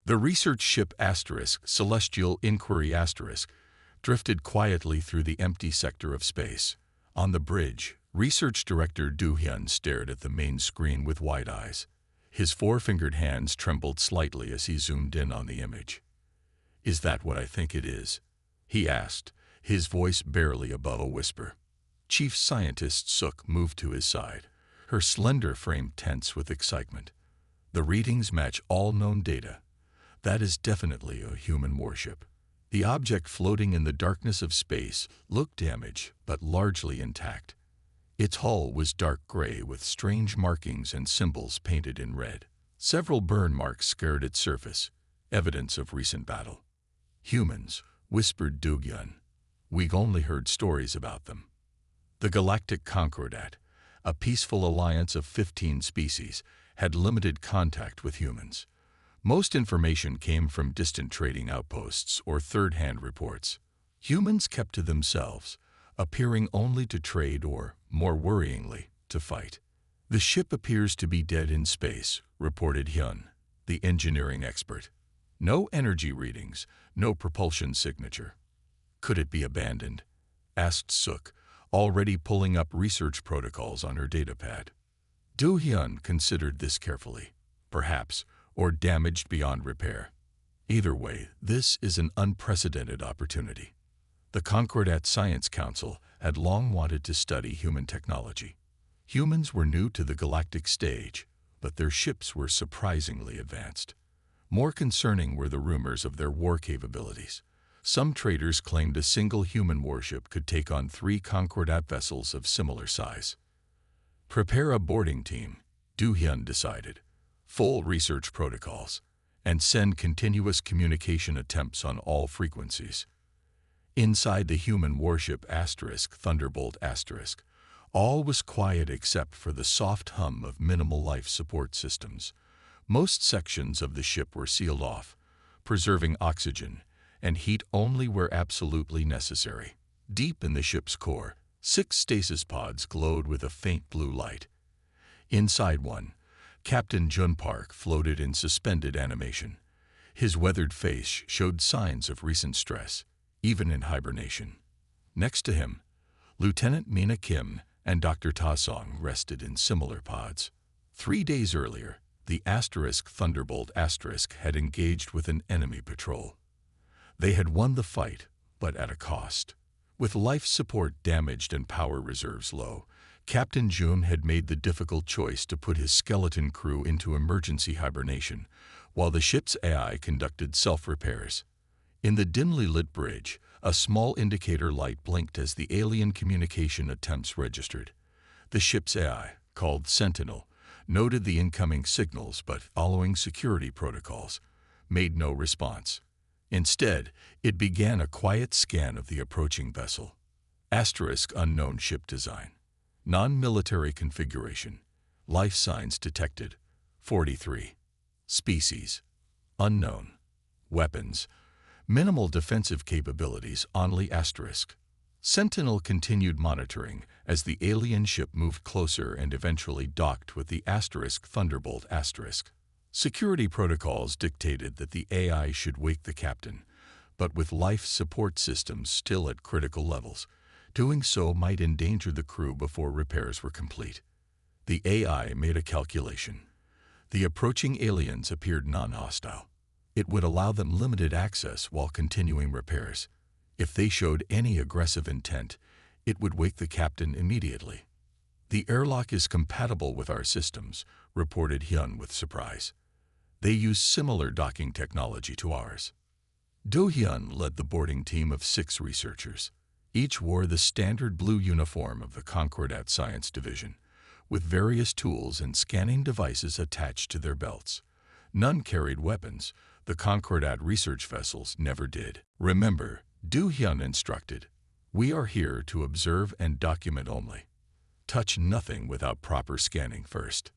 The research ship Celestial Inquiry drifted quietly through the empty sector of space. On the bridge, Research Director Do-hyun stared at the main screen with wide eyes. His four-fingered hands trembled slightly as he zoomed in on the image. "Is that what I think it is?" he asked, his voice barely above a whisper. Chief Scientist Suk moved to his side, her slender frame tense with excitement. "The readings match all known data. That is definitely a human warship." The object floating in the darkness of space looked damaged but largely intact. Its hull was dark gray with strange markings and symbols painted in red. Several burn marks scarred its surface, evidence of recent battle. "Humans," whispered Do-hyun. "We've only heard stories about them." The Galactic Concordat, a peaceful alliance of 15 species, had limited contact with humans. Most information came from distant trading outposts or third-hand reports. Humans kept to themselves, appearing only to trade or, more worryingly, to fight. "The ship appears to be dead in space," reported Hyun, the engineering expert. "No energy readings, no propulsion signature." "Could it be abandoned?" asked Suk, already pulling up research protocols on her datapad. Do-hyun considered this carefully. Perhaps, or damaged beyond repair. Either way, this is an unprecedented opportunity. The Concordat Science Council had long wanted to study human technology. Humans were new to the galactic stage, but their ships were surprisingly advanced. More concerning were the rumors of their war capabilities. Some traders claimed a single human warship could take on 3 Concordat vessels of similar size. "Prepare a boarding team," Do-hyun decided. "Full research protocols, and send continuous communication attempts on all frequencies." Inside the human warship Thunderbolt *, all was quiet except for the soft hum of minimal life support systems. Most sections of the ship were sealed off, preserving oxygen and heat only where absolutely necessary. Deep in the ship's core, 6 stasis pods glowed with a faint blue light. Inside one, Captain Jun Park floated in suspended animation. His weathered face showed signs of recent stress, even in hibernation. Next to him, Lieutenant Mina Kim and Dr. Ta Song rested in similar pods. 3 days earlier, the Thunderbolt had engaged with an enemy patrol. They had won the fight, but at a cost. With life support damaged and power reserves low, Captain Jun had made the difficult choice to put his skeleton crew into emergency hibernation, while the ship's AI conducted self-repairs. In the dimly lit bridge, a small indicator light blinked as the alien communication attempts registered. The ship's AI, called Sentinel, noted the incoming signals but, following security protocols, made no response. Instead, it began a quiet scan of the approaching vessel. Unknown ship design. Non-military configuration. Life signs detected. 43. Species. Unknown. Weapons. Minimal defensive capabilities. Only *. Sentinel continued monitoring as the alien ship moved closer and eventually docked with the Thunderbolt *. Security protocols dictated that the AI should wake the captain, but with life support systems still at critical levels, doing so might endanger the crew before repairs were complete. The AI made a calculation. The approaching aliens appeared non-hostile. It would allow them limited access while continuing repairs. If they showed any aggressive intent, it would wake the captain immediately. "The airlock is compatible with our systems," reported Hyun with surprise. "They use similar docking technology to ours." Do-hyun led the boarding team of 6 researchers. Each wore the standard blue uniform of the Concordat Science Division, with various tools and scanning devices attached to their belts. None carried weapons. The Concordat research vessels never did. "Remember," Do-hyun instructed, "we are here to observe and document only. Touch nothing without proper scanning first."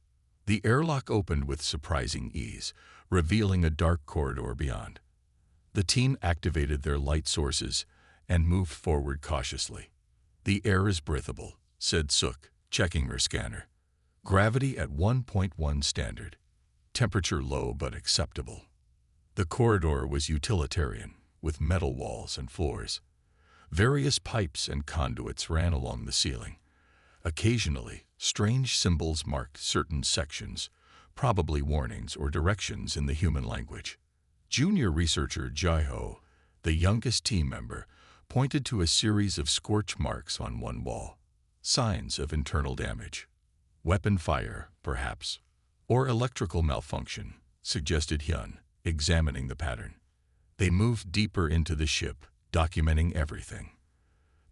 The airlock opened with surprising ease, revealing a dark corridor beyond. The team activated their light sources and moved forward cautiously. "The air is breathable," said Suk, checking her scanner. "Gravity at 1.1 standard. Temperature low but acceptable." The corridor was utilitarian, with metal walls and floors. Various pipes and conduits ran along the ceiling. Occasionally, strange symbols marked certain sections, probably warnings or directions in the human language. Junior researcher Jai-ho, the youngest team member, pointed to a series of scorch marks on one wall. Signs of internal damage. Weapon fire, perhaps. Or electrical malfunction, suggested Hyun, examining the pattern. They moved deeper into the ship, documenting everything.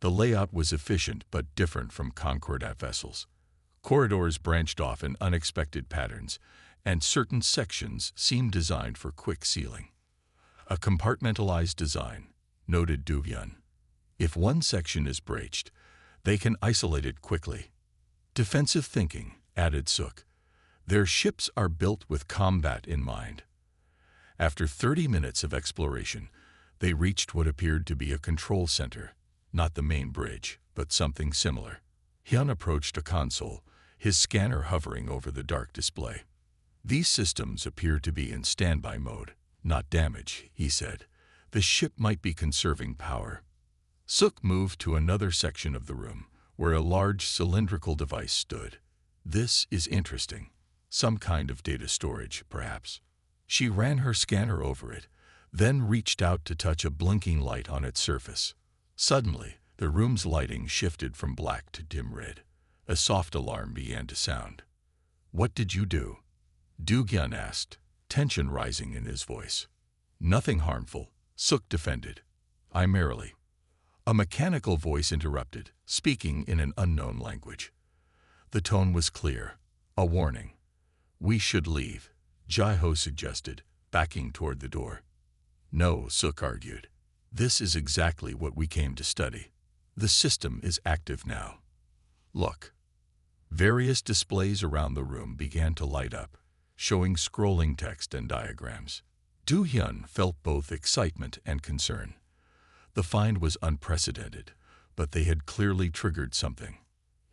The layout was efficient but different from Concordat vessels. Corridors branched off in unexpected patterns, and certain sections seemed designed for quick sealing. A compartmentalized design, noted Du-hyun. If one section is breached, they can isolate it quickly. Defensive thinking, added Suk. Their ships are built with combat in mind. After 30 minutes of exploration, they reached what appeared to be a control center, not the main bridge, but something similar. Hyun approached a console, his scanner hovering over the dark display. These systems appear to be in standby mode, not damage, he said. The ship might be conserving power. Suk moved to another section of the room, where a large cylindrical device stood. This is interesting. Some kind of data storage, perhaps. She ran her scanner over it, then reached out to touch a blinking light on its surface. Suddenly, the room's lighting shifted from black to dim red. A soft alarm began to sound. "What did you do?" Du-hyun asked, tension rising in his voice. "Nothing harmful," Suk defended. "I merely—" A mechanical voice interrupted, speaking in an unknown language. The tone was clear, a warning. "We should leave," Jai-ho suggested, backing toward the door. "No," Suk argued. "This is exactly what we came to study. The system is active now. Look." Various displays around the room began to light up, showing scrolling text and diagrams. Du-hyun felt both excitement and concern. The find was unprecedented, but they had clearly triggered something.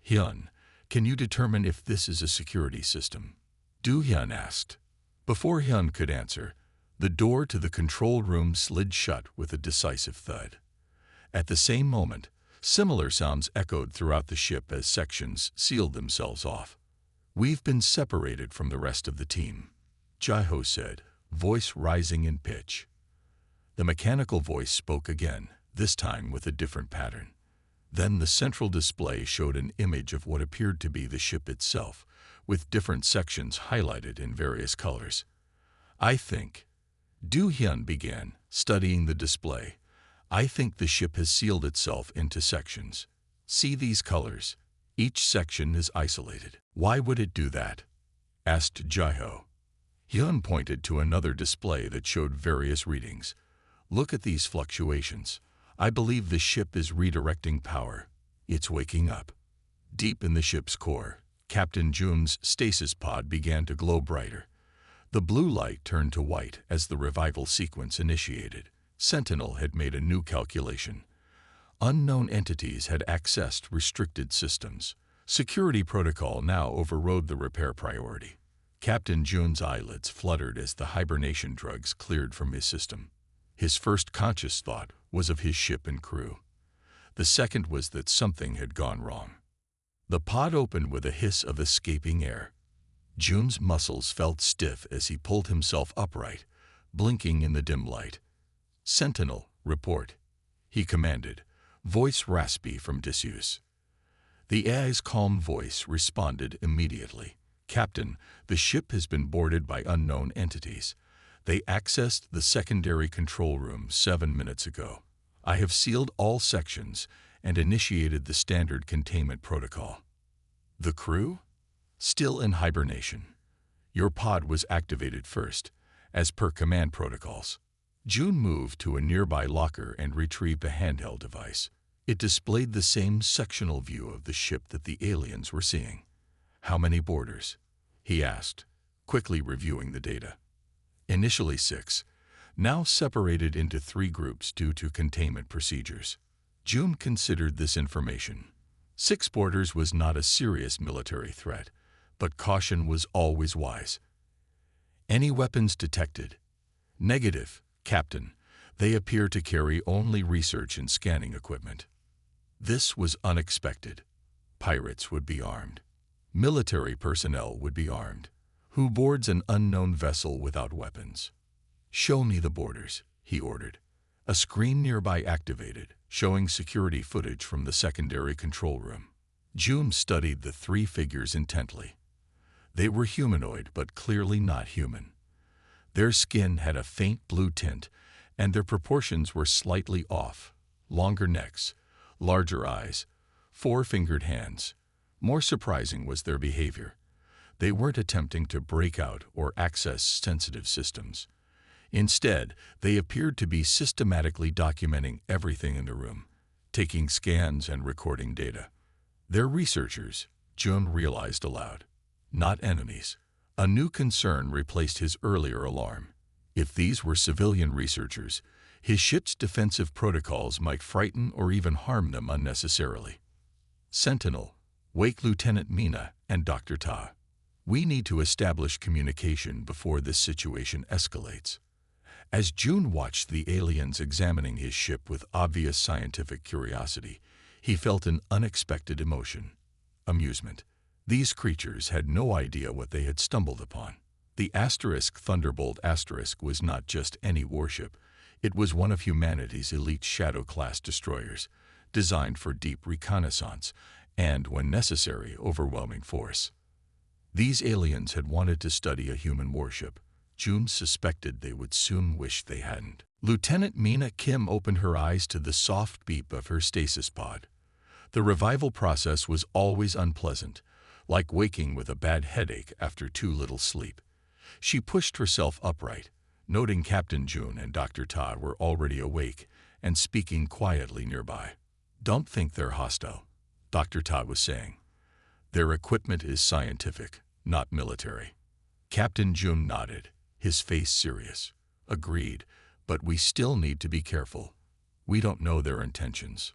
"Hyun, can you determine if this is a security system?" Du-hyun asked. Before Hyun could answer, the door to the control room slid shut with a decisive thud. At the same moment, similar sounds echoed throughout the ship as sections sealed themselves off. "We've been separated from the rest of the team," Jai-ho said, voice rising in pitch. The mechanical voice spoke again, this time with a different pattern. Then the central display showed an image of what appeared to be the ship itself, with different sections highlighted in various colors. "I think," Du-hyun began, studying the display, "I think the ship has sealed itself into sections. See these colors? Each section is isolated." "Why would it do that?" asked Jai-ho. Hyun pointed to another display that showed various readings. "Look at these fluctuations. I believe the ship is redirecting power. It's waking up." Deep in the ship's core, Captain Jun's stasis pod began to glow brighter. The blue light turned to white as the revival sequence initiated. Sentinel had made a new calculation. Unknown entities had accessed restricted systems. Security protocol now overrode the repair priority. Captain Jun's eyelids fluttered as the hibernation drugs cleared from his system. His first conscious thought was of his ship and crew. The second was that something had gone wrong. The pod opened with a hiss of escaping air. Jun's muscles felt stiff as he pulled himself upright, blinking in the dim light. "Sentinel, report," he commanded, voice raspy from disuse. The AI's calm voice responded immediately. "Captain, the ship has been boarded by unknown entities. They accessed the secondary control room 7 minutes ago. I have sealed all sections and initiated the standard containment protocol." "The crew?" "Still in hibernation. Your pod was activated first, as per command protocols." Jun moved to a nearby locker and retrieved a handheld device. It displayed the same sectional view of the ship that the aliens were seeing. "How many boarders?" he asked, quickly reviewing the data. "Initially 6, now separated into 3 groups due to containment procedures." Jun considered this information. 6 boarders was not a serious military threat, but caution was always wise. "Any weapons detected?" Negative, Captain. They appear to carry only research and scanning equipment. This was unexpected. Pirates would be armed. Military personnel would be armed. Who boards an unknown vessel without weapons? Show me the boarders, he ordered. A screen nearby activated, showing security footage from the secondary control room. June studied the three figures intently. They were humanoid, but clearly not human. Their skin had a faint blue tint, and their proportions were slightly off. Longer necks, larger eyes, four-fingered hands. More surprising was their behavior. They weren't attempting to break out or access sensitive systems. Instead, they appeared to be systematically documenting everything in the room, taking scans and recording data. They're researchers, June realized aloud, not enemies. A new concern replaced his earlier alarm. If these were civilian researchers, his ship's defensive protocols might frighten or even harm them unnecessarily. Sentinel, wake Lieutenant Mina and Dr. Ta. We need to establish communication before this situation escalates. As June watched the aliens examining his ship with obvious scientific curiosity, he felt an unexpected emotion. Amusement. These creatures had no idea what they had stumbled upon. The Thunderbolt was not just any warship. It was one of humanity's elite Shadow-class destroyers, designed for deep reconnaissance and, when necessary, overwhelming force. These aliens had wanted to study a human warship. June suspected they would soon wish they hadn't. Lieutenant Mina Kim opened her eyes to the soft beep of her stasis pod. The revival process was always unpleasant, like waking with a bad headache after too little sleep. She pushed herself upright, noting Captain June and Dr. Ta were already awake and speaking quietly nearby. Don't think they're hostile, Dr. Ta was saying. Their equipment is scientific, not military. Captain June nodded, his face serious. Agreed, but we still need to be careful. We don't know their intentions.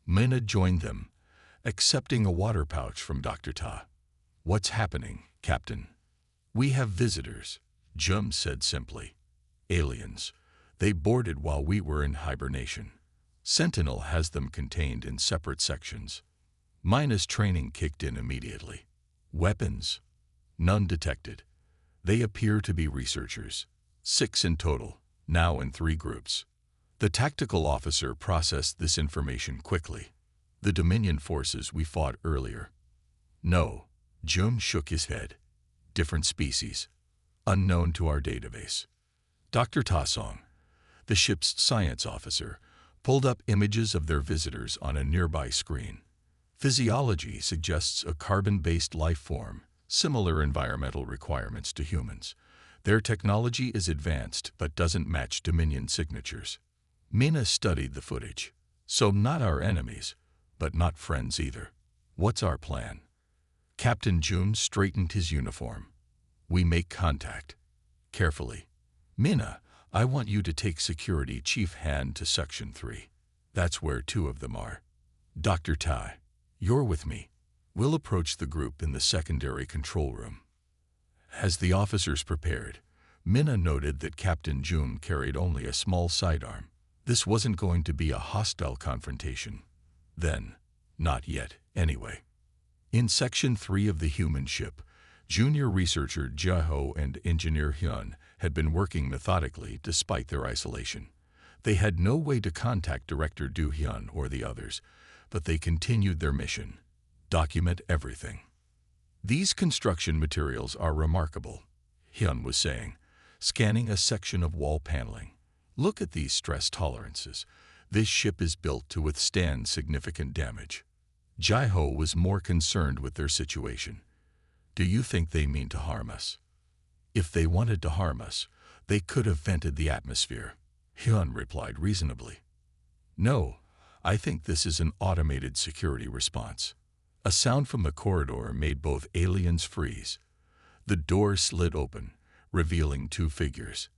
Mina joined them, accepting a water pouch from Dr. Ta. What's happening, Captain? We have visitors, June said simply. Aliens. They boarded while we were in hibernation. Sentinel has them contained in separate sections. Mina's training kicked in immediately. Weapons? None detected. They appear to be researchers. 6 in total, now in 3 groups. The tactical officer processed this information quickly. The Dominion forces we fought earlier. No, June shook his head. Different species. Unknown to our database. Dr. Tasong, the ship's science officer, pulled up images of their visitors on a nearby screen. Physiology suggests a carbon-based life form, similar environmental requirements to humans. Their technology is advanced but doesn't match Dominion signatures. Mina studied the footage. So not our enemies, but not friends either. What's our plan? Captain June straightened his uniform. We make contact. Carefully. Mina, I want you to take Security Chief Han to Section 3. That's where 2 of them are. Dr. Tai, you're with me. We'll approach the group in the secondary control room. As the officers prepared, Mina noted that Captain June carried only a small sidearm. This wasn't going to be a hostile confrontation. Then, not yet, anyway. In Section 3 of the human ship, junior researcher Jae-ho and engineer Hyun had been working methodically despite their isolation. They had no way to contact Director Do-hyun or the others, but they continued their mission. Document everything. These construction materials are remarkable, Hyun was saying, scanning a section of wall paneling. Look at these stress tolerances. This ship is built to withstand significant damage. Jae-ho was more concerned with their situation. Do you think they mean to harm us? If they wanted to harm us, they could have vented the atmosphere, Hyun replied reasonably. No, I think this is an automated security response. A sound from the corridor made both aliens freeze. The door slid open, revealing 2 figures.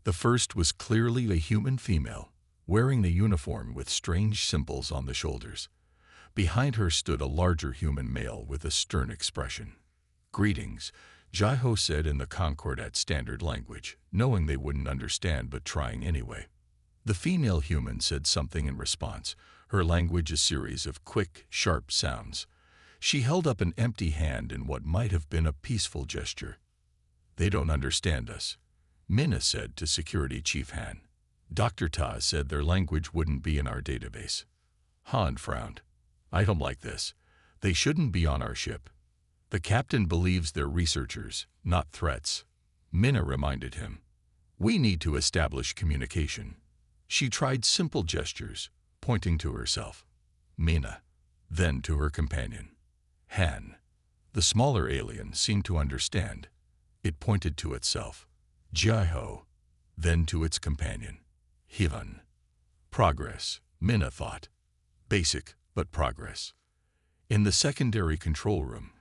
The first was clearly a human female, wearing the uniform with strange symbols on the shoulders. Behind her stood a larger human male with a stern expression. Greetings, Jai-ho said in the Concordat standard language, knowing they wouldn't understand but trying anyway. The female human said something in response, her language a series of quick, sharp sounds. She held up an empty hand in what might have been a peaceful gesture. "They don't understand us," Minna said to Security Chief Han. Dr. Ta said their language wouldn't be in our database. Han frowned. "I don't like this. They shouldn't be on our ship." "The captain believes they're researchers, not threats," Minna reminded him. "We need to establish communication." She tried simple gestures, pointing to herself, Minna, then to her companion, Han. The smaller alien seemed to understand. It pointed to itself, Jai-ho, then to its companion, Havn. Progress, Minna thought. Basic, but progress. In the secondary control room,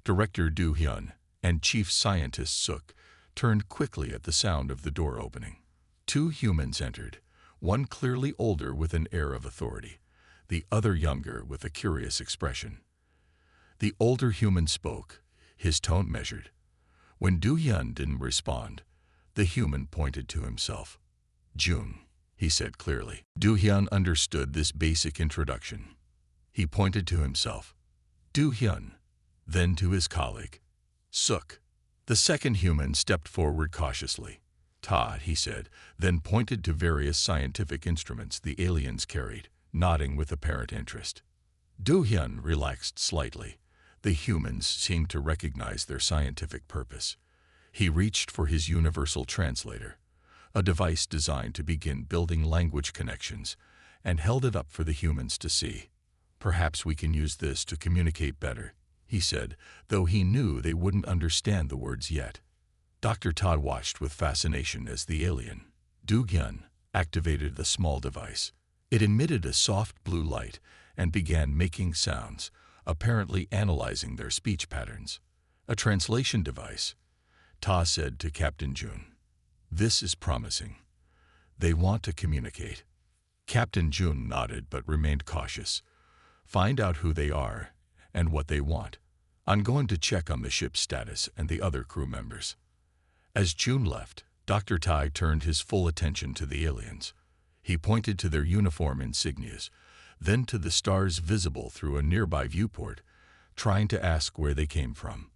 Director Do-hyun and Chief Scientist Suk turned quickly at the sound of the door opening. Two humans entered, one clearly older with an air of authority, the other younger with a curious expression. The older human spoke, his tone measured. When Do-hyun didn't respond, the human pointed to himself. "Jun," he said clearly. Do-hyun understood this basic introduction. He pointed to himself, Do-hyun, then to his colleague, Suk. The second human stepped forward cautiously. "Ta," he said, then pointed to various scientific instruments the aliens carried, nodding with apparent interest. Do-hyun relaxed slightly. The humans seemed to recognize their scientific purpose. He reached for his universal translator, a device designed to begin building language connections, and held it up for the humans to see. "Perhaps we can use this to communicate better," he said, though he knew they wouldn't understand the words yet. Dr. Todd watched with fascination as the alien, Do-hyun, activated the small device. It emitted a soft blue light and began making sounds, apparently analyzing their speech patterns. "A translation device," Ta said to Captain Jun. "This is promising. They want to communicate." Captain Jun nodded but remained cautious. "Find out who they are and what they want. I'm going to check on the ship's status and the other crew members." As Jun left, Dr. Tai turned his full attention to the aliens. He pointed to their uniform insignias, then to the stars visible through a nearby viewport, trying to ask where they came from.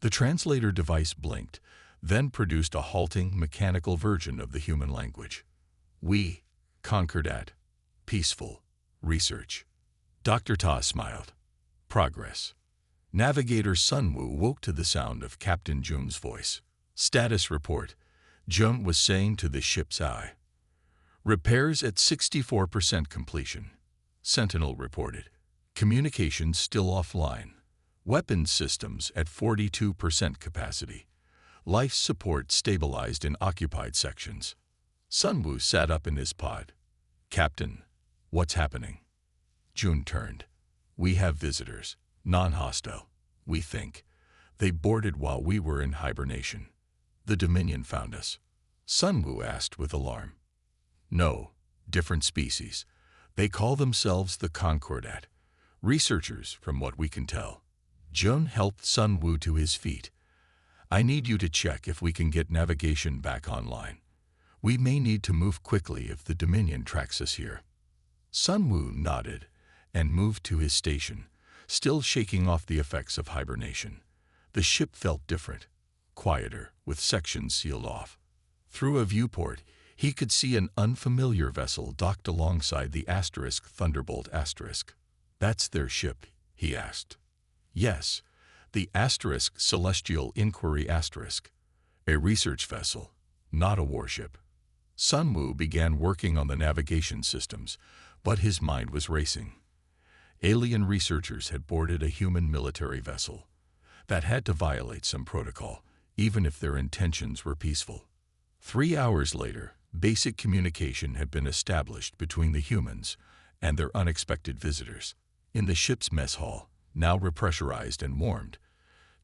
The translator device blinked, then produced a halting, mechanical version of the human language. "We, Concordat, peaceful, research." Dr. Ta smiled. "Progress." Navigator Sunwoo woke to the sound of Captain Jun's voice. "Status report," Jun was saying to the ship's eye. "Repairs at 64% completion." Sentinel reported. "Communications still offline. Weapons systems at 42% capacity. Life support stabilized in occupied sections." Sunwoo sat up in his pod. "Captain, what's happening?" Jun turned. "We have visitors, non-hostile, we think. They boarded while we were in hibernation. The Dominion found us." Sunwoo asked with alarm. "No, different species. They call themselves the Concordat. Researchers, from what we can tell." Jun helped Sunwoo to his feet. "I need you to check if we can get navigation back online. We may need to move quickly if the Dominion tracks us here." Sunwoo nodded and moved to his station, still shaking off the effects of hibernation. The ship felt different, quieter, with sections sealed off. Through a viewport, he could see an unfamiliar vessel docked alongside the Thunderbolt *. "That's their ship?" he asked. "Yes, the Celestial Inquiry *. A research vessel, not a warship." Sunwoo began working on the navigation systems, but his mind was racing. Alien researchers had boarded a human military vessel. That had to violate some protocol, even if their intentions were peaceful. 3 hours later, basic communication had been established between the humans and their unexpected visitors. In the ship's mess hall, now repressurized and warmed,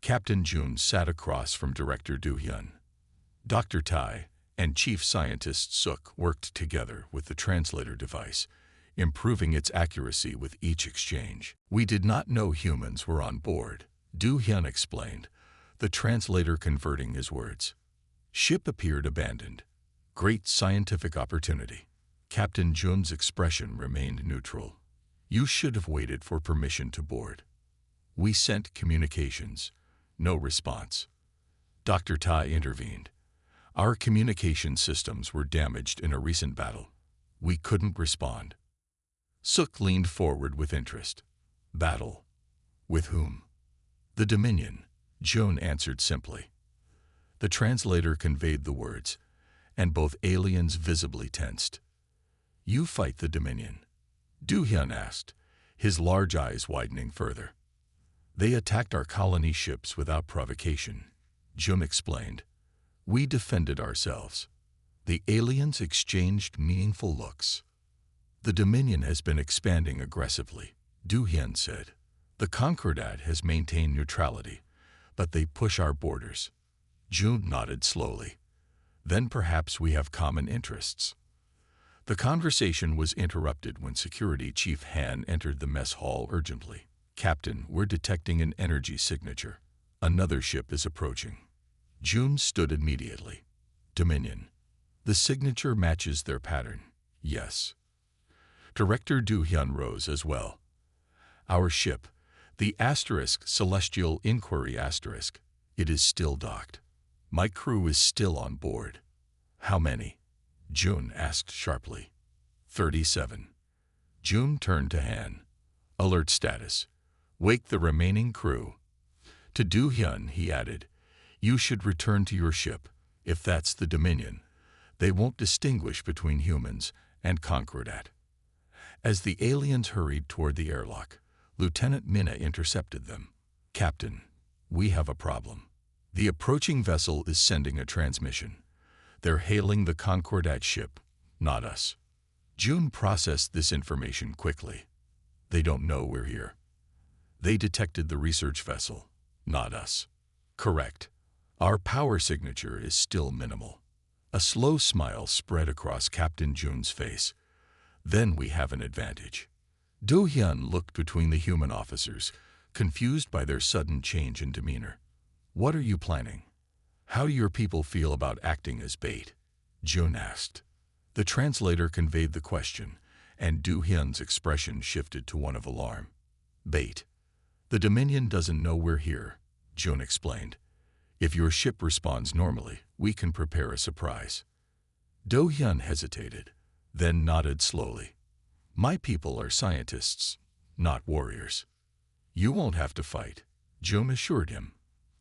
Captain Jun sat across from Director Do-hyun. Dr. Tai and Chief Scientist Suk worked together with the translator device, improving its accuracy with each exchange. "We did not know humans were on board," Do-hyun explained. the translator converting his words. Ship appeared abandoned. Great scientific opportunity. Captain Jun's expression remained neutral. You should have waited for permission to board. We sent communications. No response. Dr. Tai intervened. Our communication systems were damaged in a recent battle. We couldn't respond. Suk leaned forward with interest. Battle? With whom? The Dominion, Jun answered simply. The translator conveyed the words, and both aliens visibly tensed. You fight the Dominion? Du Hyun asked, his large eyes widening further. They attacked our colony ships without provocation, Jun explained. We defended ourselves. The aliens exchanged meaningful looks. The Dominion has been expanding aggressively, Du Hyun said. The Concordat has maintained neutrality, but they push our borders. Jun nodded slowly. Then perhaps we have common interests. The conversation was interrupted when Security Chief Han entered the mess hall urgently. Captain, we're detecting an energy signature. Another ship is approaching. Jun stood immediately. Dominion. The signature matches their pattern. Yes. Director Du Hyun rose as well. Our ship, the Celestial Inquiry it is still docked. My crew is still on board. How many? Jun asked sharply. 37. Jun turned to Han. Alert status. Wake the remaining crew. To Du Hyun, he added, you should return to your ship. If that's the Dominion, they won't distinguish between humans and Concordat. As the aliens hurried toward the airlock, Lieutenant Minna intercepted them. Captain, we have a problem. The approaching vessel is sending a transmission. They're hailing the Concordat ship, not us. Jun processed this information quickly. They don't know we're here. They detected the research vessel, not us. Correct. Our power signature is still minimal. A slow smile spread across Captain Jun's face. Then we have an advantage. Do Hyun looked between the human officers, confused by their sudden change in demeanor. What are you planning? How do your people feel about acting as bait? Jun asked. The translator conveyed the question, and Do Hyun's expression shifted to one of alarm. Bait. The Dominion doesn't know we're here, Jun explained. If your ship responds normally, we can prepare a surprise. Do Hyun hesitated, then nodded slowly. My people are scientists, not warriors. You won't have to fight, Jun assured him.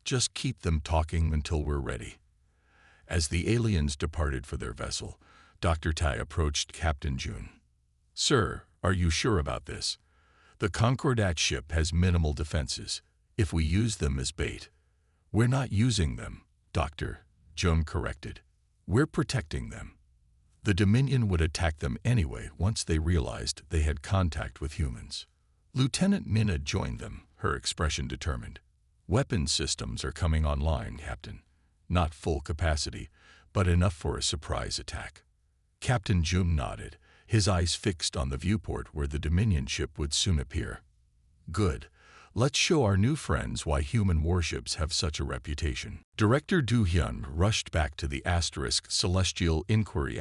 Just keep them talking until we're ready. As the aliens departed for their vessel, Dr. Tai approached Captain Jun. Sir, are you sure about this? The Concordat ship has minimal defenses. If we use them as bait. We're not using them, Dr. Jun corrected. We're protecting them. The Dominion would attack them anyway once they realized they had contact with humans. Lieutenant Minna joined them, her expression determined. Weapon systems are coming online, Captain. Not full capacity, but enough for a surprise attack. Captain Jun nodded, his eyes fixed on the viewport where the Dominion ship would soon appear. Good. Let's show our new friends why human warships have such a reputation. Director Du Hyun rushed back to the Celestial Inquiry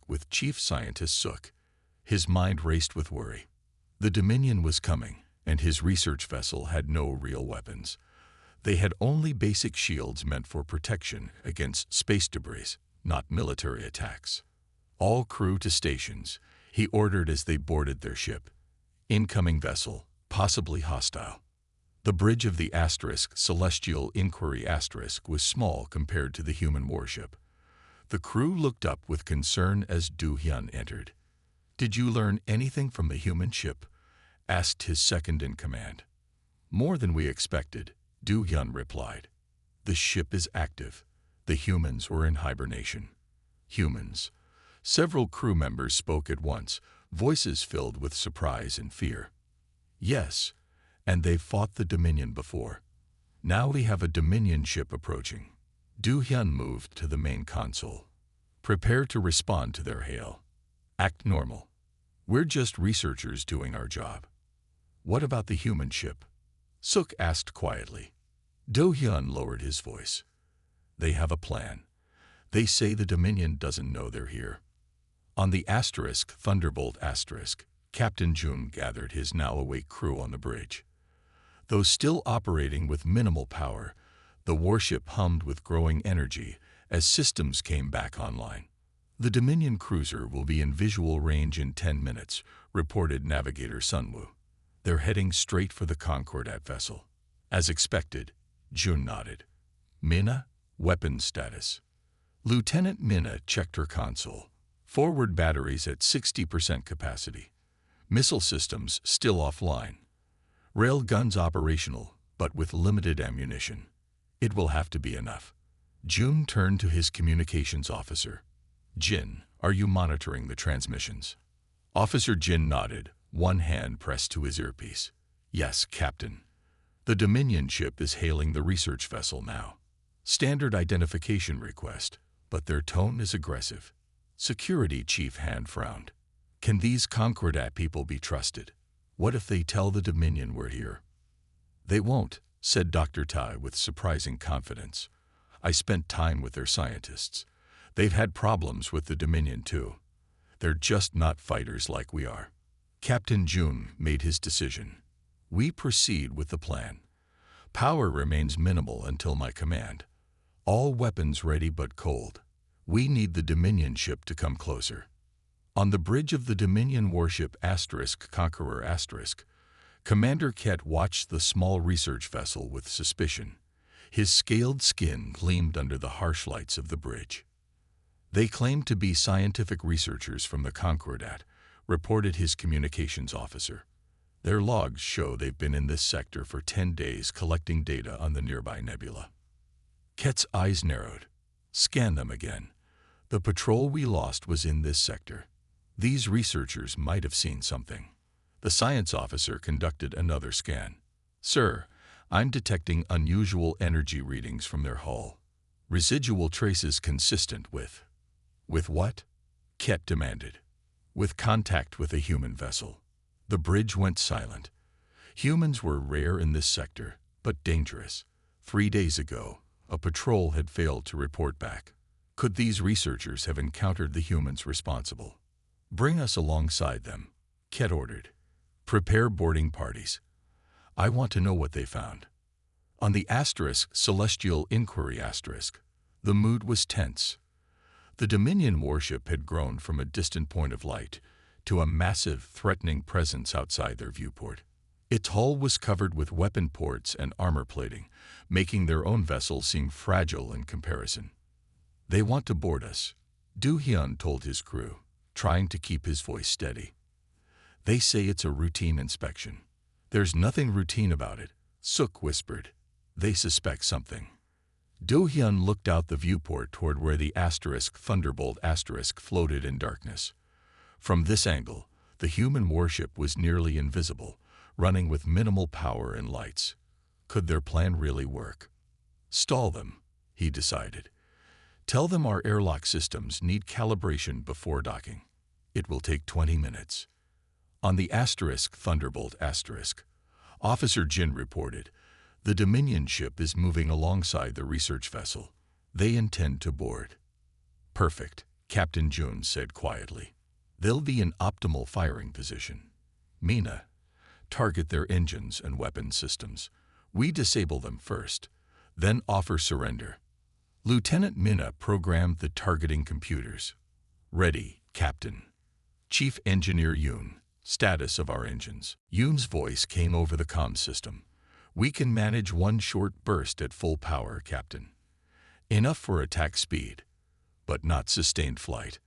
with Chief Scientist Suk. His mind raced with worry. The Dominion was coming, and his research vessel had no real weapons. They had only basic shields meant for protection against space debris, not military attacks. All crew to stations, he ordered as they boarded their ship. Incoming vessel, possibly hostile. The bridge of the Celestial Inquiry was small compared to the human warship. The crew looked up with concern as Du Hyun entered. Did you learn anything from the human ship? Asked his second-in-command. More than we expected, Du Hyun replied. The ship is active. The humans were in hibernation. Humans. Several crew members spoke at once, voices filled with surprise and fear. Yes. And they've fought the Dominion before. Now we have a Dominion ship approaching. Du Hyun moved to the main console. Prepare to respond to their hail. Act normal. We're just researchers doing our job. What about the human ship? Suk asked quietly. Do-hyun lowered his voice. They have a plan. They say the Dominion doesn't know they're here. On the Thunderbolt Captain Jun gathered his now-awake crew on the bridge. Though still operating with minimal power, the warship hummed with growing energy as systems came back online. The Dominion cruiser will be in visual range in 10 minutes, reported Navigator Sunwoo. They're heading straight for the Concordat vessel. As expected, Jun nodded. Minna, weapons status. Lieutenant Minna checked her console. Forward batteries at 60% capacity. Missile systems still offline. Rail guns operational, but with limited ammunition. It will have to be enough. Jun turned to his communications officer. Jin, are you monitoring the transmissions? Officer Jin nodded, one hand pressed to his earpiece. Yes, Captain. The Dominion ship is hailing the research vessel now. Standard identification request, but their tone is aggressive. Security Chief Han frowned. Can these Concordat people be trusted? What if they tell the Dominion we're here? They won't, said Dr. Tai with surprising confidence. I spent time with their scientists. They've had problems with the Dominion too. They're just not fighters like we are. Captain Jun made his decision. We proceed with the plan. Power remains minimal until my command. All weapons ready but cold. We need the Dominion ship to come closer. On the bridge of the Dominion warship Conqueror Commander Ket watched the small research vessel with suspicion. His scaled skin gleamed under the harsh lights of the bridge. They claimed to be scientific researchers from the Concordat, reported his communications officer. Their logs show they've been in this sector for 10 days collecting data on the nearby nebula. Ket's eyes narrowed. Scan them again. The patrol we lost was in this sector. These researchers might have seen something. The science officer conducted another scan. Sir, I'm detecting unusual energy readings from their hull. Residual traces consistent with... With what? Ket demanded. With contact with a human vessel. The bridge went silent. Humans were rare in this sector, but dangerous. 3 days ago, a patrol had failed to report back. Could these researchers have encountered the humans responsible? Bring us alongside them, Ket ordered. Prepare boarding parties. I want to know what they found. On the Celestial Inquiry the mood was tense. The Dominion warship had grown from a distant point of light to a massive, threatening presence outside their viewport. Its hull was covered with weapon ports and armor plating, making their own vessel seem fragile in comparison. They want to board us, Do-hyun told his crew, trying to keep his voice steady. They say it's a routine inspection. There's nothing routine about it, Suk whispered. They suspect something. Do-hyun looked out the viewport toward where the Thunderbolt floated in darkness. From this angle, the human warship was nearly invisible, running with minimal power and lights. Could their plan really work? Stall them, he decided. Tell them our airlock systems need calibration before docking. It will take 20 minutes. On the Thunderbolt Officer Jin reported, the Dominion ship is moving alongside the research vessel. They intend to board. Perfect, Captain Jun said quietly. They'll be in optimal firing position. Minna, target their engines and weapon systems. We disable them first, then offer surrender. Lieutenant Minna programmed the targeting computers. Ready, Captain. Chief Engineer Yoon, status of our engines. Yoon's voice came over the comm system. We can manage one short burst at full power, Captain. Enough for attack speed, but not sustained flight.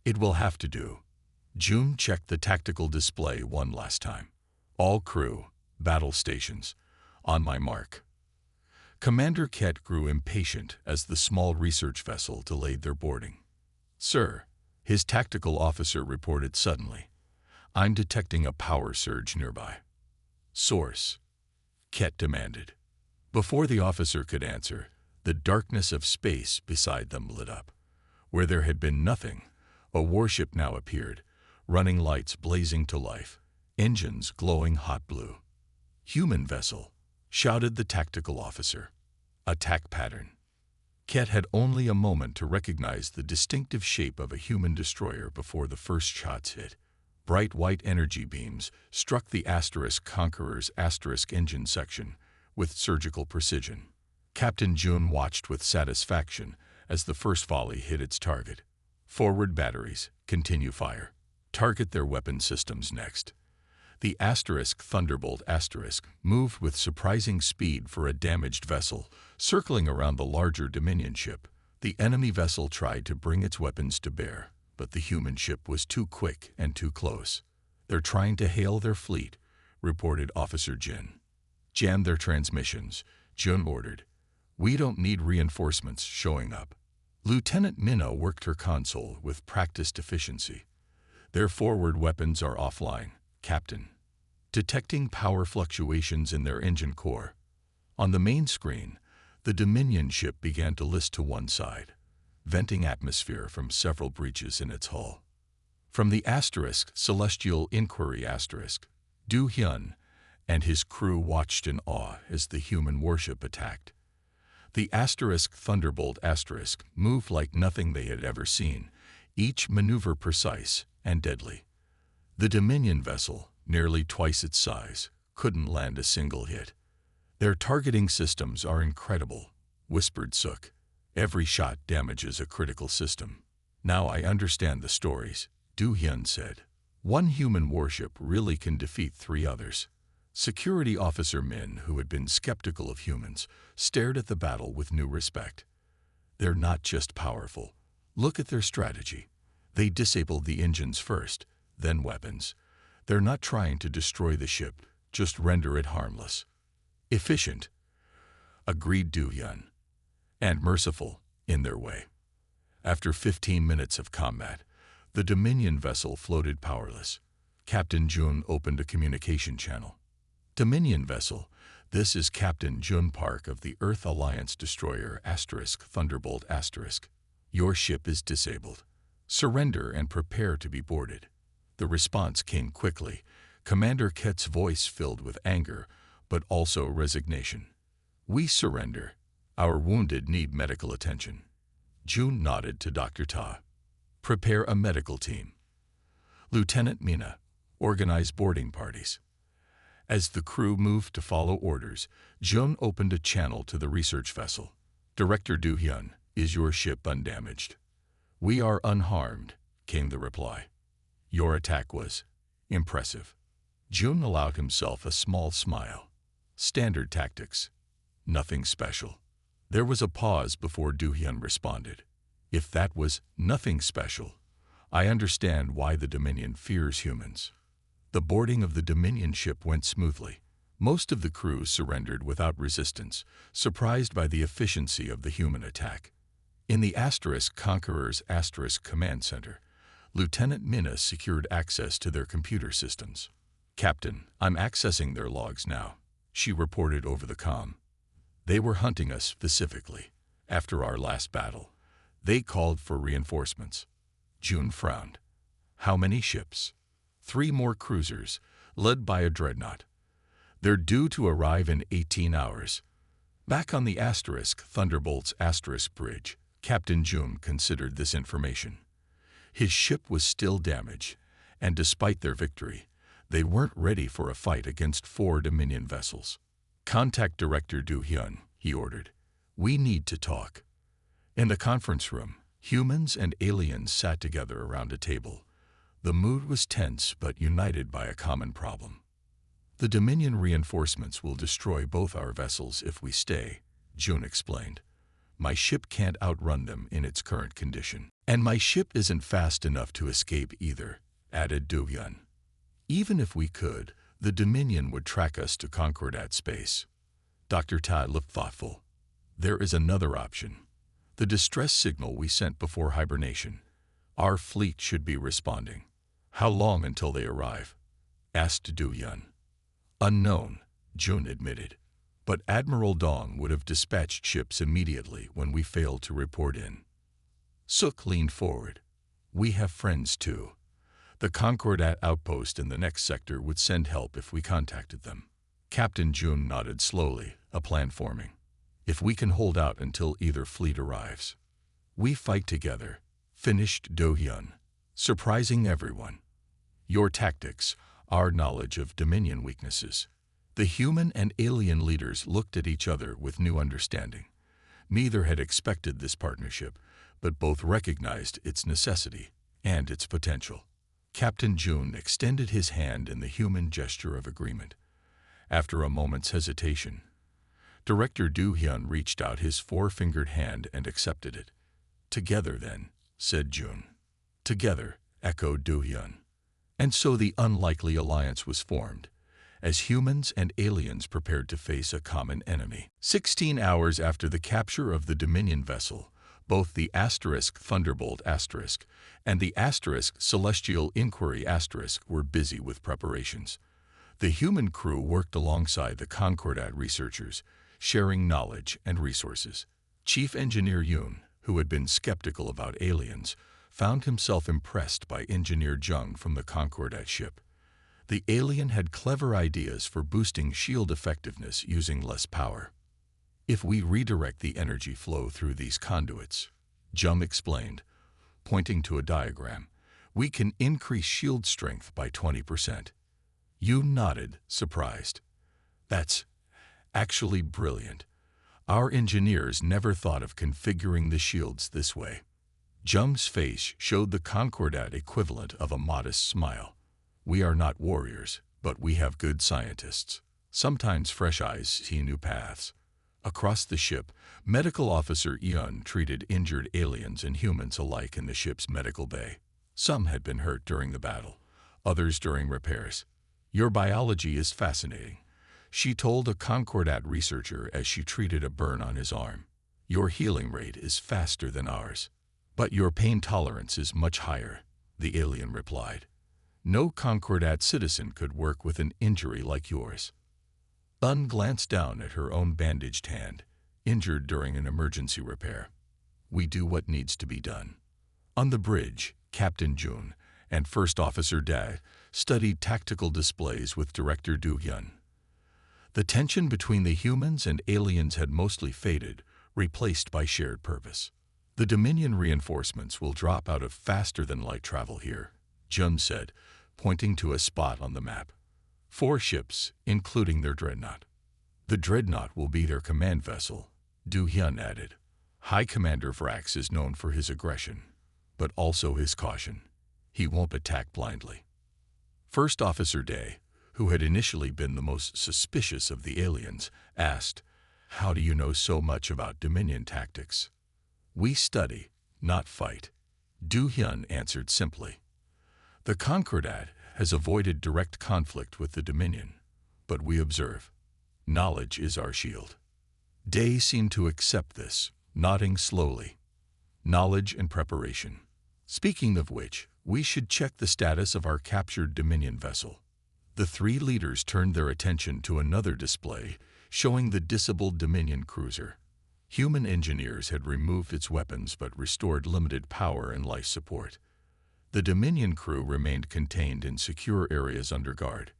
It will have to do. Jun checked the tactical display one last time. All crew, battle stations, on my mark. Commander Ket grew impatient as the small research vessel delayed their boarding. Sir, his tactical officer reported suddenly. I'm detecting a power surge nearby. Source, Ket demanded. Before the officer could answer, the darkness of space beside them lit up. Where there had been nothing, a warship now appeared, running lights blazing to life, engines glowing hot blue. Human vessel, shouted the tactical officer. Attack pattern. Ket had only a moment to recognize the distinctive shape of a human destroyer before the first shots hit. Bright white energy beams struck the Conqueror's engine section with surgical precision. Captain June watched with satisfaction as the first volley hit its target. Forward batteries, continue fire. Target their weapon systems next. The Thunderbolt moved with surprising speed for a damaged vessel, circling around the larger Dominion ship. The enemy vessel tried to bring its weapons to bear, but the human ship was too quick and too close. They're trying to hail their fleet, reported Officer Jin. Jam their transmissions, Jun ordered. We don't need reinforcements showing up. Lieutenant Minna worked her console with practiced efficiency. Their forward weapons are offline, Captain. Detecting power fluctuations in their engine core. On the main screen, the Dominion ship began to list to one side, venting atmosphere from several breaches in its hull. From the Celestial Inquiry Du Hyun and his crew watched in awe as the human warship attacked. The Thunderbolt moved like nothing they had ever seen, each maneuver precise and deadly. The Dominion vessel, nearly twice its size, couldn't land a single hit. Their targeting systems are incredible, whispered Suk. Every shot damages a critical system. Now I understand the stories, Du Hyun said. One human warship really can defeat 3 others. Security Officer Min, who had been skeptical of humans, stared at the battle with new respect. They're not just powerful. Look at their strategy. They disabled the engines first, then weapons. They're not trying to destroy the ship, just render it harmless. Efficient, agreed Du Hyun, and merciful in their way. After 15 minutes of combat, the Dominion vessel floated powerless. Captain Jun opened a communication channel. Dominion vessel, this is Captain Jun Park of the Earth Alliance destroyer Thunderbolt *. Your ship is disabled. Surrender and prepare to be boarded. The response came quickly, Commander Ket's voice filled with anger, but also resignation. We surrender. Our wounded need medical attention. June nodded to Dr. Ta. Prepare a medical team. Lieutenant Mina, organize boarding parties. As the crew moved to follow orders, Jun opened a channel to the research vessel. Director Du Hyun, is your ship undamaged? We are unharmed, came the reply. Your attack was impressive. Jun allowed himself a small smile. Standard tactics. Nothing special. There was a pause before Du Hyun responded. If that was nothing special, I understand why the Dominion fears humans. The boarding of the Dominion ship went smoothly. Most of the crew surrendered without resistance, surprised by the efficiency of the human attack. In the Conqueror's command center, Lieutenant Minna secured access to their computer systems. Captain, I'm accessing their logs now, she reported over the comm. They were hunting us specifically. After our last battle, they called for reinforcements. June frowned. How many ships? 3 more cruisers, led by a dreadnought. They're due to arrive in 18 hours. Back on the Thunderbolt's bridge, Captain June considered this information. His ship was still damaged, and despite their victory, they weren't ready for a fight against 4 Dominion vessels. Contact Director Du Hyun, he ordered. We need to talk. In the conference room, humans and aliens sat together around a table. The mood was tense but united by a common problem. The Dominion reinforcements will destroy both our vessels if we stay, June explained. My ship can't outrun them in its current condition. And my ship isn't fast enough to escape either, added Du Hyun. Even if we could, the Dominion would track us to Concordat space. Dr. Ta looked thoughtful. There is another option. The distress signal we sent before hibernation. Our fleet should be responding. How long until they arrive? Asked Du Hyun. Unknown, June admitted. But Admiral Dong would have dispatched ships immediately when we failed to report in. Suk leaned forward. We have friends too. The Concordat outpost in the next sector would send help if we contacted them. Captain June nodded slowly, a plan forming. If we can hold out until either fleet arrives, we fight together, finished Do-hyun, surprising everyone. Your tactics, our knowledge of Dominion weaknesses. The human and alien leaders looked at each other with new understanding. Neither had expected this partnership, but both recognized its necessity and its potential. Captain June extended his hand in the human gesture of agreement. After a moment's hesitation, Director Do-hyun reached out his four-fingered hand and accepted it. Together, then, said June. Together, echoed Do-hyun. And so the unlikely alliance was formed, as humans and aliens prepared to face a common enemy. 16 hours after the capture of the Dominion vessel, both the *Thunderbolt* and the *Celestial Inquiry* were busy with preparations. The human crew worked alongside the Concordat researchers, sharing knowledge and resources. Chief Engineer Yoon, who had been skeptical about aliens, found himself impressed by Engineer Jung from the Concordat ship. The alien had clever ideas for boosting shield effectiveness using less power. If we redirect the energy flow through these conduits, Jung explained, pointing to a diagram, we can increase shield strength by 20%. Yoon nodded, surprised. That's actually brilliant. Our engineers never thought of configuring the shields this way. Jung's face showed the Concordat equivalent of a modest smile. We are not warriors, but we have good scientists. Sometimes fresh eyes see new paths. Across the ship, Medical Officer Eun treated injured aliens and humans alike in the ship's medical bay. Some had been hurt during the battle, others during repairs. Your biology is fascinating, she told a Concordat researcher as she treated a burn on his arm. Your healing rate is faster than ours. But your pain tolerance is much higher, the alien replied. No Concordat citizen could work with an injury like yours. Eun glanced down at her own bandaged hand, injured during an emergency repair. We do what needs to be done. On the bridge, Captain June and First Officer Dae studied tactical displays with Director Do-hyun. The tension between the humans and aliens had mostly faded, replaced by shared purpose. The Dominion reinforcements will drop out of faster-than-light travel here, Jun said, pointing to a spot on the map. 4 ships, including their dreadnought. The dreadnought will be their command vessel, Do-hyun added. High Commander Vrax is known for his aggression, but also his caution. He won't attack blindly. First Officer Dae, who had initially been the most suspicious of the aliens, asked, "How do you know so much about Dominion tactics?" "We study, not fight," Do-hyun answered simply. The Concordat has avoided direct conflict with the Dominion, but we observe. Knowledge is our shield. Dae seemed to accept this, nodding slowly. Knowledge and preparation. Speaking of which, we should check the status of our captured Dominion vessel. The 3 leaders turned their attention to another display, showing the disabled Dominion cruiser. Human engineers had removed its weapons but restored limited power and life support. The Dominion crew remained contained in secure areas under guard.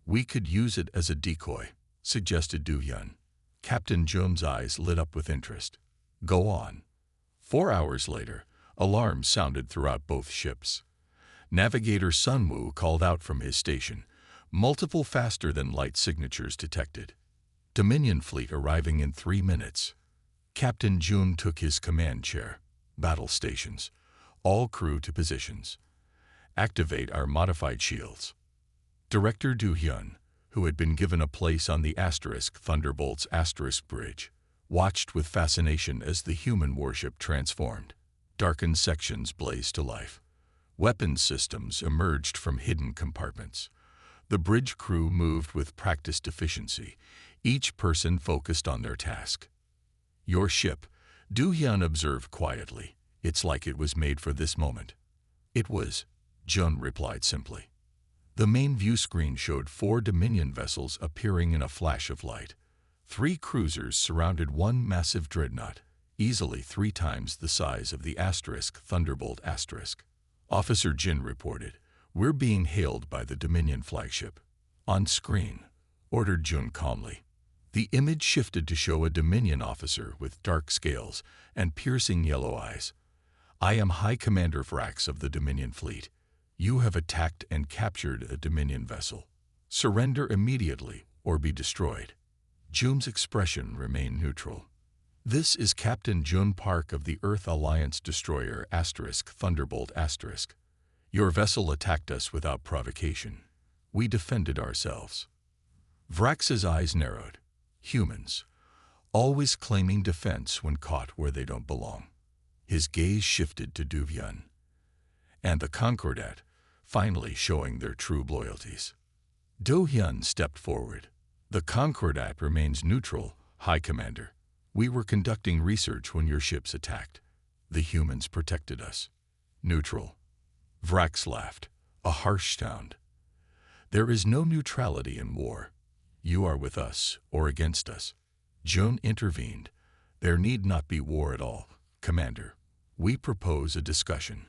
We could use it as a decoy, suggested Do-hyun. Captain Jun's eyes lit up with interest. Go on. 4 hours later, alarms sounded throughout both ships. Navigator Sun-woo called out from his station. Multiple faster-than-light signatures detected. Dominion fleet arriving in 3 minutes. Captain Jun took his command chair. Battle stations. All crew to positions. Activate our modified shields. Director Do-hyun, who had been given a place on the Thunderbolt's bridge, watched with fascination as the human warship transformed. Darkened sections blazed to life. Weapons systems emerged from hidden compartments. The bridge crew moved with practiced efficiency, each person focused on their task. Your ship, Do-hyun observed quietly. It's like it was made for this moment. It was, Jun replied simply. The main view screen showed 4 Dominion vessels appearing in a flash of light. 3 cruisers surrounded one massive dreadnought, easily 3 times the size of the Thunderbolt*. Officer Jin reported, "We're being hailed by the Dominion flagship." On screen, ordered Jun calmly. The image shifted to show a Dominion officer with dark scales and piercing yellow eyes. I am High Commander Vrax of the Dominion fleet. You have attacked and captured a Dominion vessel. Surrender immediately or be destroyed. Jun's expression remained neutral. This is Captain Jun Park of the Earth Alliance destroyer Thunderbolt *. Your vessel attacked us without provocation. We defended ourselves. Vrax's eyes narrowed. Humans, always claiming defense when caught where they don't belong. His gaze shifted to Du Hyun and the Concordat, finally showing their true loyalties. Du Hyun stepped forward. The Concordat remains neutral, High Commander. We were conducting research when your ships attacked. The humans protected us. Neutral. Vrax laughed, a harsh sound. There is no neutrality in war. You are with us or against us. Jun intervened. There need not be war at all, Commander. We propose a discussion.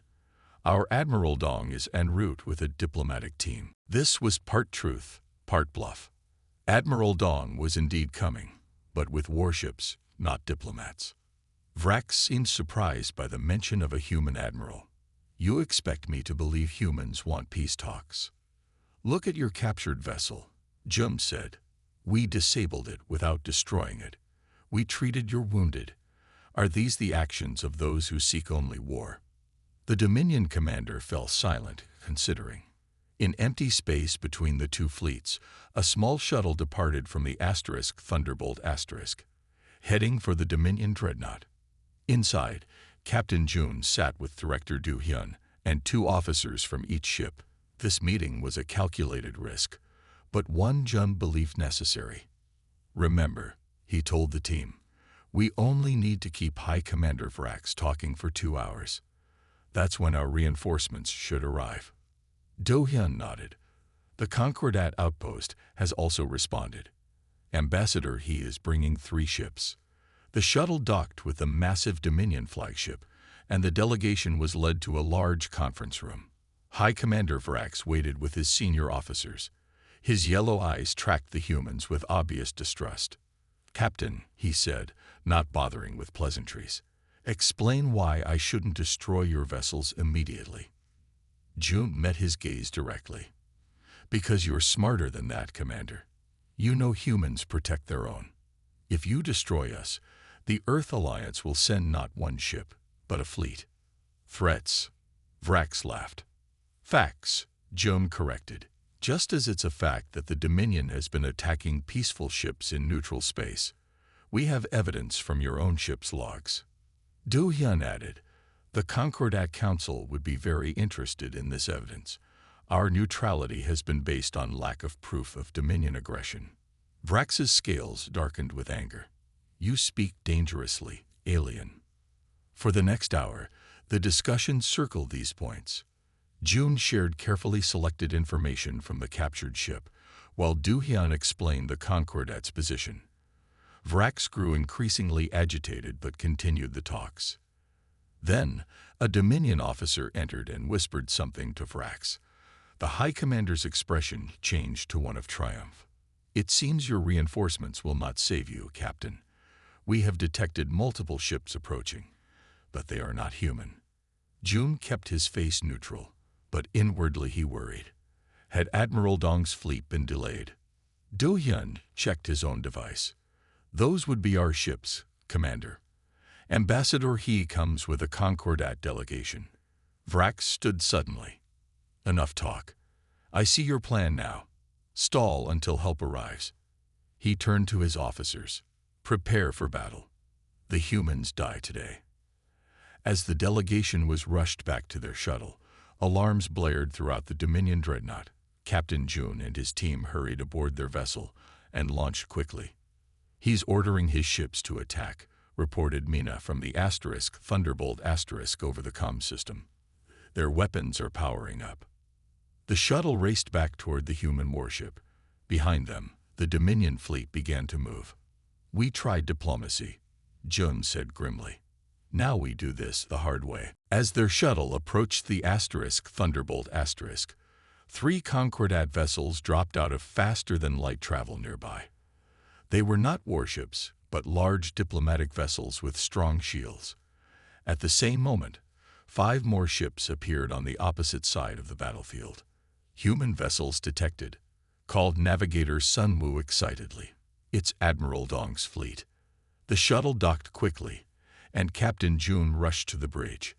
Our Admiral Dong is en route with a diplomatic team. This was part truth, part bluff. Admiral Dong was indeed coming, but with warships, not diplomats. Vrax seemed surprised by the mention of a human admiral. You expect me to believe humans want peace talks? Look at your captured vessel, Jun said. We disabled it without destroying it. We treated your wounded. Are these the actions of those who seek only war? The Dominion commander fell silent, considering. In empty space between the two fleets, a small shuttle departed from the Thunderbolt *, heading for the Dominion dreadnought. Inside, Captain Jun sat with Director Du Hyun and 2 officers from each ship. This meeting was a calculated risk, but one Jun believed necessary. Remember, he told the team, we only need to keep High Commander Vrax talking for 2 hours. That's when our reinforcements should arrive. Du Hyun nodded. The Concordat outpost has also responded. Ambassador He is bringing 3 ships. The shuttle docked with the massive Dominion flagship, and the delegation was led to a large conference room. High Commander Vrax waited with his senior officers. His yellow eyes tracked the humans with obvious distrust. Captain, he said, not bothering with pleasantries, explain why I shouldn't destroy your vessels immediately. Jun met his gaze directly. Because you're smarter than that, Commander. You know humans protect their own. If you destroy us, the Earth Alliance will send not 1 ship, but a fleet. Threats. Vrax laughed. Facts, Jun corrected. Just as it's a fact that the Dominion has been attacking peaceful ships in neutral space. We have evidence from your own ship's logs. Du Hyun added, the Concordat Council would be very interested in this evidence. Our neutrality has been based on lack of proof of Dominion aggression. Vrax's scales darkened with anger. You speak dangerously, alien. For the next hour, the discussion circled these points. Jun shared carefully selected information from the captured ship, while Du Hyun explained the Concordat's position. Vrax grew increasingly agitated but continued the talks. Then, a Dominion officer entered and whispered something to Vrax. The High Commander's expression changed to one of triumph. It seems your reinforcements will not save you, Captain. We have detected multiple ships approaching, but they are not human. Jun kept his face neutral, but inwardly he worried. Had Admiral Dong's fleet been delayed? Du Hyun checked his own device. Those would be our ships, Commander. Ambassador He comes with a Concordat delegation. Vrax stood suddenly. Enough talk. I see your plan now. Stall until help arrives. He turned to his officers. Prepare for battle. The humans die today. As the delegation was rushed back to their shuttle, alarms blared throughout the Dominion dreadnought. Captain Jun and his team hurried aboard their vessel and launched quickly. He's ordering his ships to attack, reported Mina from the Thunderbolt * over the comm system. Their weapons are powering up. The shuttle raced back toward the human warship. Behind them, the Dominion fleet began to move. We tried diplomacy, Jun said grimly. Now we do this the hard way. As their shuttle approached the Thunderbolt *, 3 Concordat vessels dropped out of faster-than-light travel nearby. They were not warships, but large diplomatic vessels with strong shields. At the same moment, 5 more ships appeared on the opposite side of the battlefield. Human vessels detected, called Navigator Sun Wu excitedly. It's Admiral Dong's fleet. The shuttle docked quickly, and Captain Jun rushed to the bridge.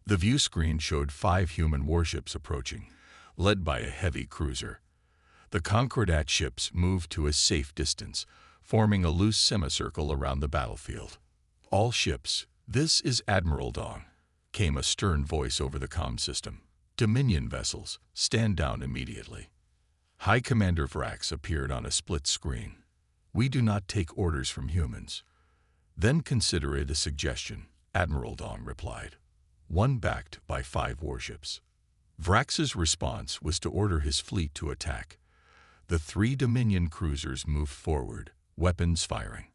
The view screen showed 5 human warships approaching, led by a heavy cruiser. The Concordat ships moved to a safe distance, forming a loose semicircle around the battlefield. All ships, this is Admiral Dong, came a stern voice over the comm system. Dominion vessels, stand down immediately. High Commander Vrax appeared on a split screen. We do not take orders from humans. Then consider it a suggestion, Admiral Dong replied. One backed by 5 warships. Vrax's response was to order his fleet to attack. The 3 Dominion cruisers moved forward, weapons firing.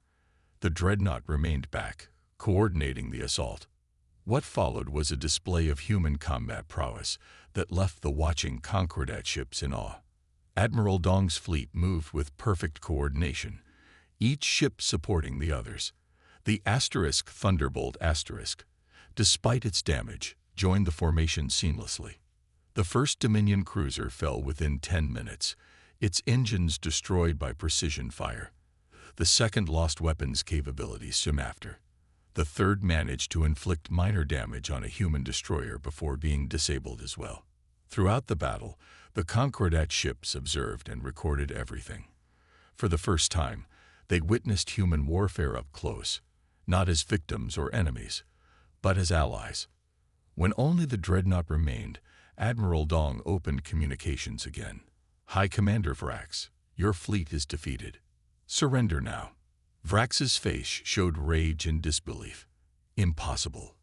The dreadnought remained back, coordinating the assault. What followed was a display of human combat prowess that left the watching Concordat ships in awe. Admiral Dong's fleet moved with perfect coordination, each ship supporting the others. The Thunderbolt *, despite its damage, joined the formation seamlessly. The first Dominion cruiser fell within 10 minutes, its engines destroyed by precision fire. The second lost weapons capabilities soon after. The third managed to inflict minor damage on a human destroyer before being disabled as well. Throughout the battle, the Concordat ships observed and recorded everything. For the first time, they witnessed human warfare up close, not as victims or enemies, but as allies. When only the dreadnought remained, Admiral Dong opened communications again. High Commander Vrax, your fleet is defeated. Surrender now. Vrax's face showed rage and disbelief. Impossible.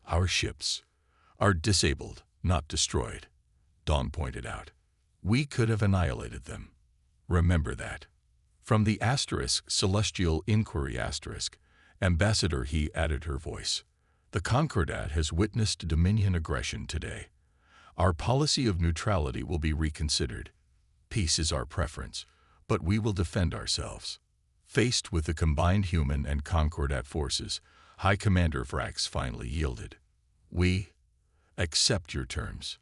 Our ships are disabled, not destroyed, Dong pointed out. We could have annihilated them. Remember that. From the Celestial Inquiry Ambassador He added her voice. The Concordat has witnessed Dominion aggression today. Our policy of neutrality will be reconsidered. Peace is our preference, but we will defend ourselves. Faced with the combined human and Concordat forces, High Commander Vrax finally yielded. We accept your terms.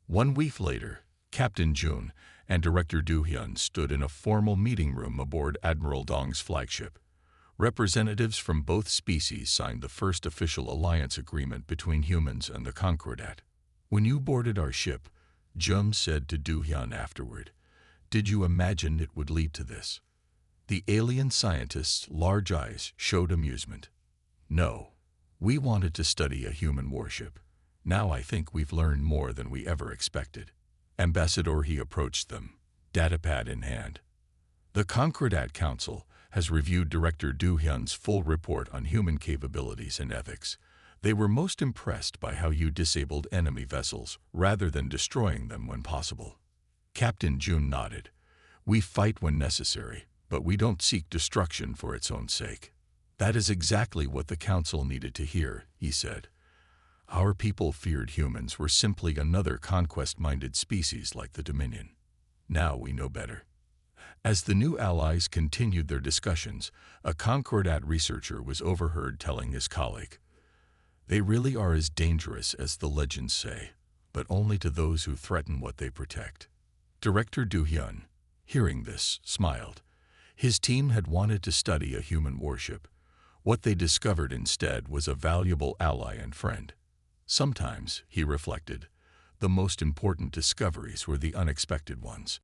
1 week later, Captain Jun and Director Du Hyun stood in a formal meeting room aboard Admiral Dong's flagship. Representatives from both species signed the first official alliance agreement between humans and the Concordat. When you boarded our ship, Jun said to Du Hyun afterward, did you imagine it would lead to this? The alien scientist's large eyes showed amusement. No, we wanted to study a human warship. Now I think we've learned more than we ever expected. Ambassador He approached them, datapad in hand. The Concordat Council has reviewed Director Du Hyun's full report on human capabilities and ethics. They were most impressed by how you disabled enemy vessels rather than destroying them when possible. Captain Jun nodded. We fight when necessary, but we don't seek destruction for its own sake. That is exactly what the Council needed to hear, he said. Our people feared humans were simply another conquest-minded species like the Dominion. Now we know better. As the new allies continued their discussions, a Concordat researcher was overheard telling his colleague, they really are as dangerous as the legends say, but only to those who threaten what they protect. Director Du Hyun, hearing this, smiled. His team had wanted to study a human warship. What they discovered instead was a valuable ally and friend. Sometimes, he reflected, the most important discoveries were the unexpected ones.